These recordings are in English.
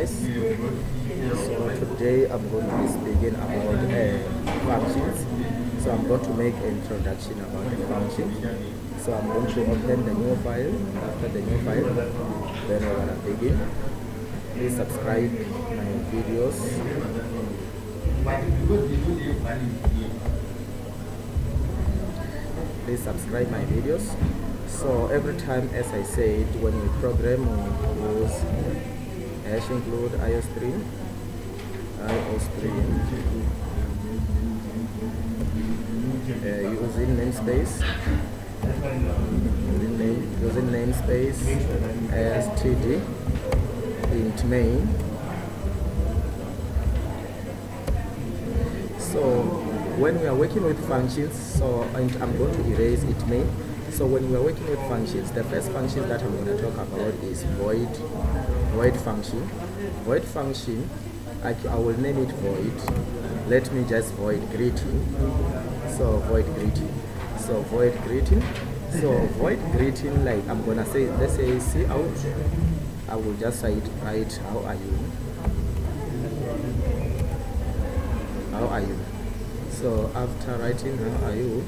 guys. So today I'm going to be speaking about functions. So I'm going to make an introduction about the functions. So I'm going to open the new file. After the new file, then we're going to begin. Please subscribe my videos. Please subscribe my videos. So every time, as I said, when we program, we use hash include iostream, using namespace, using namespace as td int main. So when we are working with functions, and I'm going to erase it main. So when we are working with functions, the first function that I'm going to talk about is void function. Void function, I will name it void. Let me just void greeting. So void greeting. So void greeting. So void greeting, like I'm gonna say, let's say see out. I will just write how are you? How are you? So after writing how are you,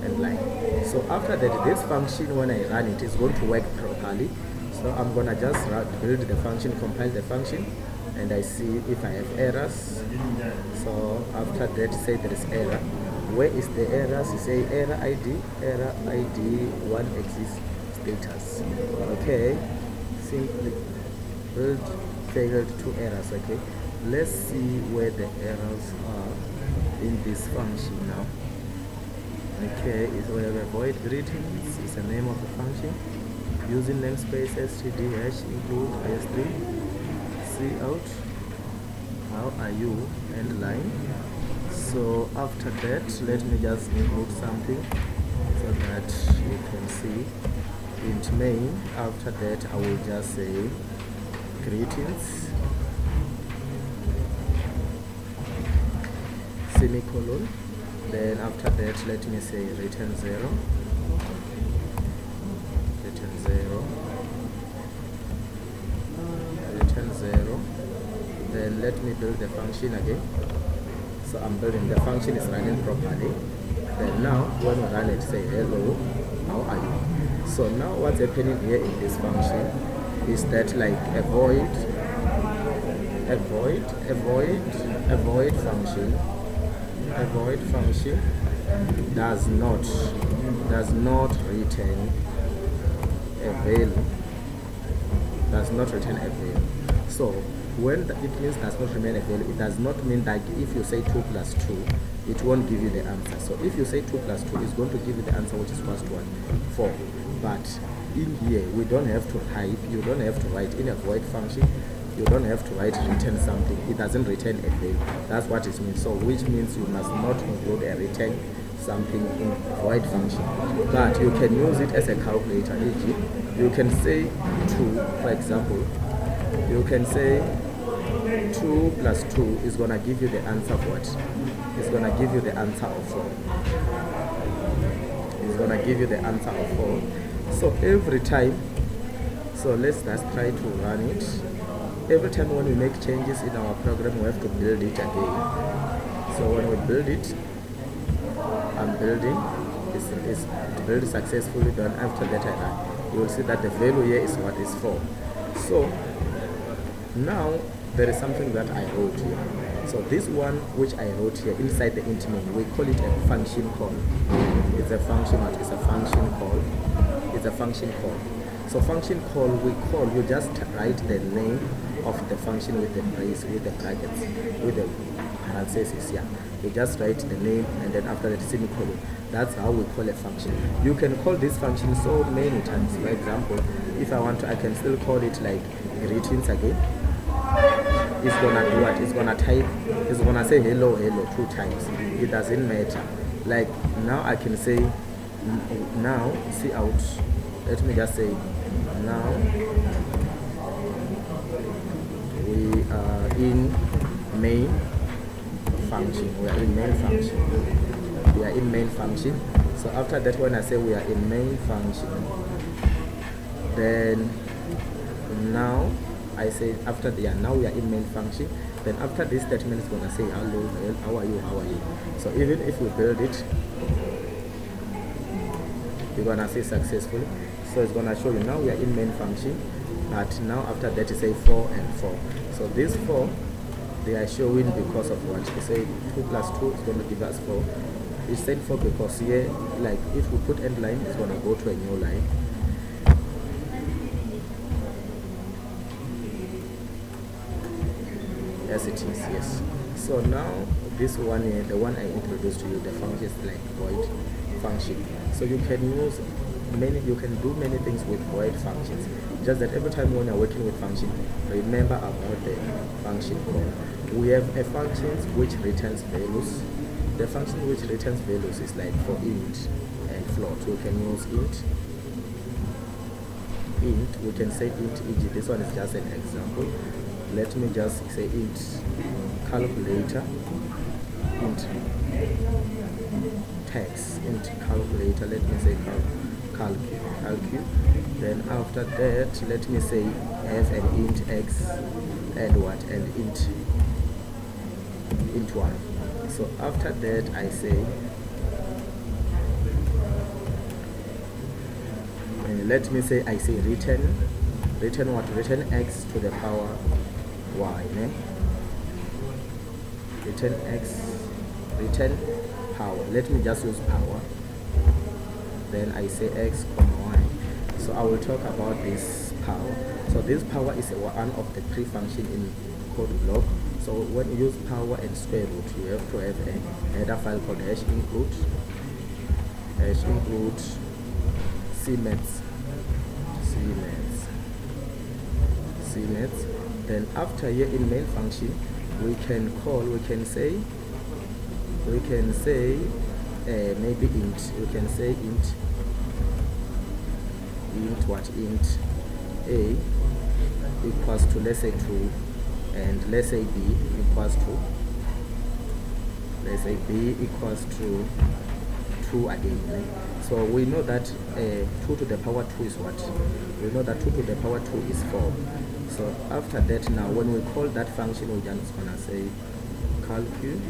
and line. So after that, this function, when I run it, is going to work properly. So I'm gonna just build the function, compile the function, and I see if I have errors. So after that, say there is error. Where is the errors? You say error ID 1 exists status. Okay, simply build failed 2 errors. Okay, let's see where the errors are in this function now. Okay, is we have a void greetings is the name of the function, using namespace std hash include iostream, see out how are you, end line. So after that, let me just include something so that you can see int main. After that, I will just say greetings semicolon. Then after that, let me say return 0, return 0, return 0. Then let me build the function again. So I'm building the function, is running properly. Then now when we run it, say hello, how are you? So now what's happening here in this function is that like a void function does not return a value, So when it means does not remain a value, it does not mean that if you say 2 plus 2, it won't give you the answer. So if you say 2 plus 2, it's going to give you the answer, which is first one, 4. But in here, we don't have to type, you don't have to write in a void function, you don't have to write return something. It doesn't return a value. That's what it means. So which means you must not include a return something in void function. But you can use it as a calculator. E.g., you can say 2, for example, you can say 2 plus 2 is going to give you the answer of what? It's going to give you the answer of 4. It's going to give you the answer of 4. So every time, so let's just try to run it. Every time when we make changes in our program, we have to build it again. So when we build it, I'm building, it's built successfully done. After that I run, you will see that the value here is what is 4. So now there is something that I wrote here. So this one which I wrote here inside the int main, we call it a function call. It's a function, it's a function call. It's a function call. So function call, you just write the name of the function with the brace, with the brackets, with the parentheses. Yeah, you just write the name and then after that semicolon. That's how we call a function. You can call this function so many times. For example, if I want to, I can still call it like greetings again. It's gonna do what? It's gonna type, it's gonna say hello 2 times. It doesn't matter. Like now I can say now see out. Let me just say now we are in main function. We are in main function. We are in main function. So after that, when I say we are in main function, Then now I say after the now we are in main function. Then after this statement is gonna say hello, how are you, so even if we build it, you're gonna say successful. So it's gonna show you now we are in main function, but now after that you say 4 and 4. So these 4 they are showing because of what? You say 2 plus 2 is gonna give us 4. It's said 4 because here, like if we put end line, it's gonna go to a new line. Yes, it is, yes. So now this one here, the one I introduced to you, the function is like void function. So you can use you can do many things with void functions. Just that every time when you're working with function, remember about the function call. We have a function which returns values. The function which returns values is like for int and float. We can use int. We can say int, e.g. this one is just an example. Let me just say int calculator, int text, int calculator. Let me say calcu. Then after that, let me say have an int x and what, and int 1. So after that I say, let me say I say return what, return x to the power y, ne? Return power. Let me just use power. Then I say x comma y. So I will talk about this power. So this power is one of the pre-function in code block. So when you use power and square root, you have to have a header file called hash include cmets. Then after here in main function, we can say maybe int. We can say int a equals to, let's say 2, and let's say b equals to 2 again. So we know that 2 to the power 2 is what? We know that 2 to the power 2 is 4. So after that, now when we call that function, we're just gonna say calcu.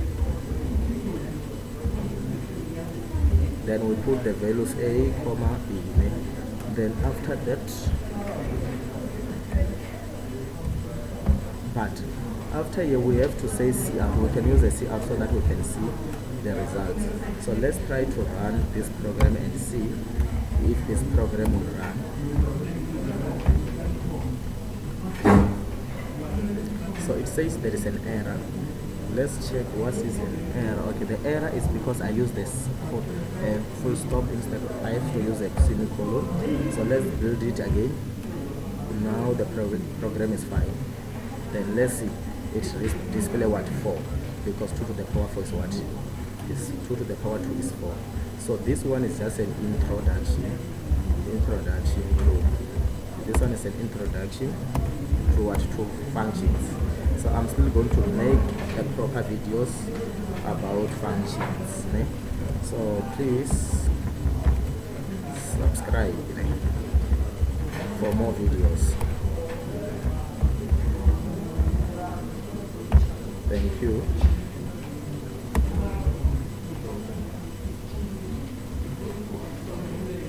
Then we put the values a comma b. Then after that, but after here we have to say cout. We can use a cout so that we can see the results. So let's try to run this program and see if this program will run. So it says there is an error. Let's check what is an error. Okay, the error is because I use this full stop instead of, I have to use a semicolon. So let's build it again. Now the program is fine. Then let's see, it display what, 4, because 2 to the power 4 is what? Is 2 to the power 2 is 4. So this one is just an introduction to, this one is an introduction to what, to functions. So I'm still going to make a proper videos about functions. So please subscribe for more videos. Thank you.